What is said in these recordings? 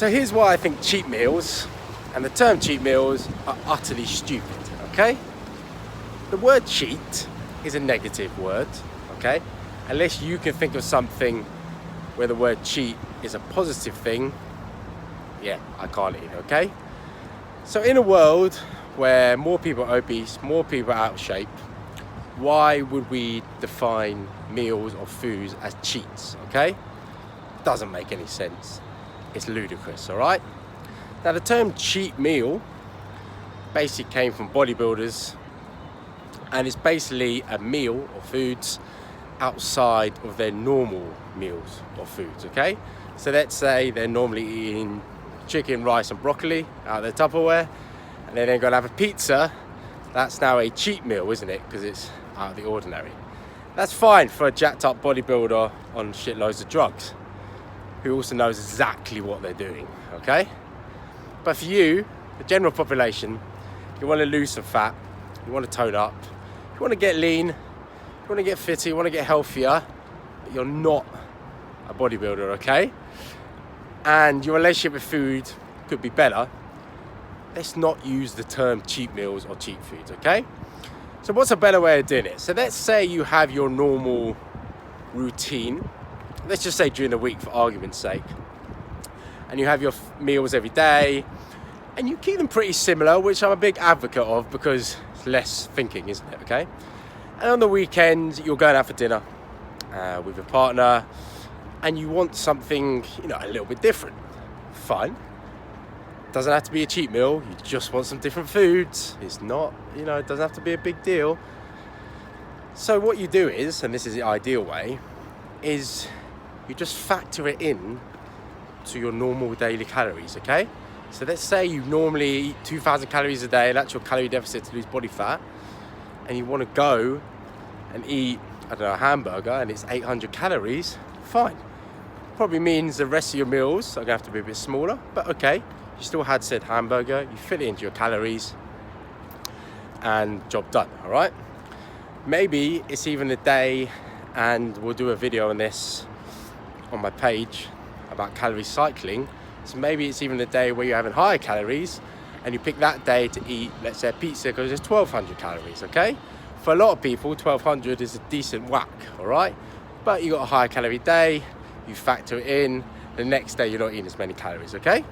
So here's why I think cheat meals and the term cheat meals are utterly stupid, okay? The word cheat is a negative word, okay? Unless you can think of something where the word cheat is a positive thing, yeah, I can't either, okay? So in a world where more people are obese, more people are out of shape, why would we define meals or foods as cheats, okay? Doesn't make any sense. It's ludicrous, all right? Now the term cheat meal basically came from bodybuilders, and it's basically a meal or foods outside of their normal meals or foods, okay? So let's say they're normally eating chicken, rice and broccoli out of their Tupperware, and then they're gonna have a pizza. That's now a cheat meal, isn't it? Because it's out of the ordinary. That's fine for a jacked up bodybuilder on shitloads of drugs, who also knows exactly what they're doing, okay? But for you, the general population, you want to lose some fat, you want to tone up, you want to get lean, you want to get fitter, you want to get healthier, but you're not a bodybuilder, okay? And your relationship with food could be better. Let's not use the term cheat meals or cheat foods, okay? So what's a better way of doing it? So let's say you have your normal routine, let's just say during the week for argument's sake, and you have your meals every day and you keep them pretty similar, which I'm a big advocate of because it's less thinking, isn't it, okay? And on the weekend you're going out for dinner with your partner and you want something, you know, a little bit different. Fine. Doesn't have to be a cheat meal, you just want some different foods. It's not, you know, it doesn't have to be a big deal. So what you do is, and this is the ideal way, is you just factor it in to your normal daily calories, okay? So let's say you normally eat 2,000 calories a day, and that's your calorie deficit to lose body fat, and you want to go and eat, I don't know, a hamburger, and it's 800 calories, fine. Probably means the rest of your meals are going to have to be a bit smaller, but okay, you still had said hamburger, you fit it into your calories, and job done, all right? Maybe it's even a day, and we'll do a video on this on my page about calorie cycling. So maybe it's even a day where you're having higher calories and you pick that day to eat, let's say, a pizza because it's 1,200 calories, okay? For a lot of people, 1,200 is a decent whack, all right? But you got a higher calorie day, you factor it in, the next day you're not eating as many calories, okay?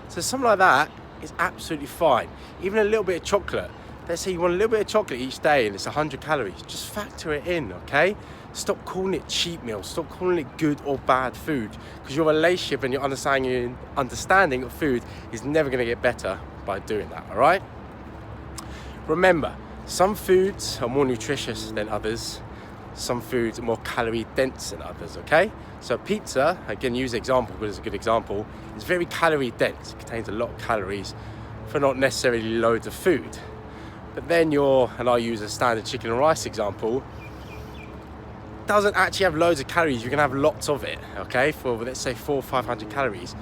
So something like that is absolutely fine. Even a little bit of chocolate. Let's say you want a little bit of chocolate each day and it's 100 calories. Just factor it in, okay? Stop calling it cheat meals. Stop calling it good or bad food, because your relationship and your understanding of food is never going to get better by doing that, all right? Remember, some foods are more nutritious than others. Some foods are more calorie dense than others, okay? So pizza, again, use the example because it's a good example, is very calorie dense. It contains a lot of calories for not necessarily loads of food. But then and I'll use a standard chicken and rice example, doesn't actually have loads of calories. You can have lots of it, okay, for let's say 400 or 500 calories.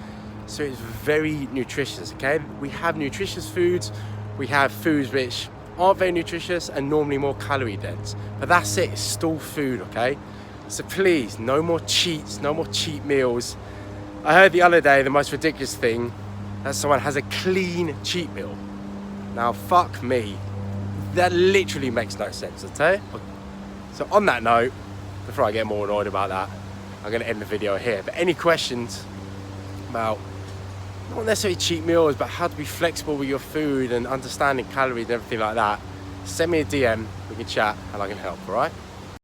So it's very nutritious, okay? We have nutritious foods, we have foods which aren't very nutritious and normally more calorie dense, but that's it, it's still food, okay? So please, no more cheats, no more cheat meals. I heard the other day the most ridiculous thing, that someone has a clean cheat meal. Now fuck me, that literally makes no sense, okay? So on that note, before I get more annoyed about that, I'm going to end the video here. But any questions about not necessarily cheat meals, but how to be flexible with your food and understanding calories and everything like that, send me a DM, we can chat and I can help, all right?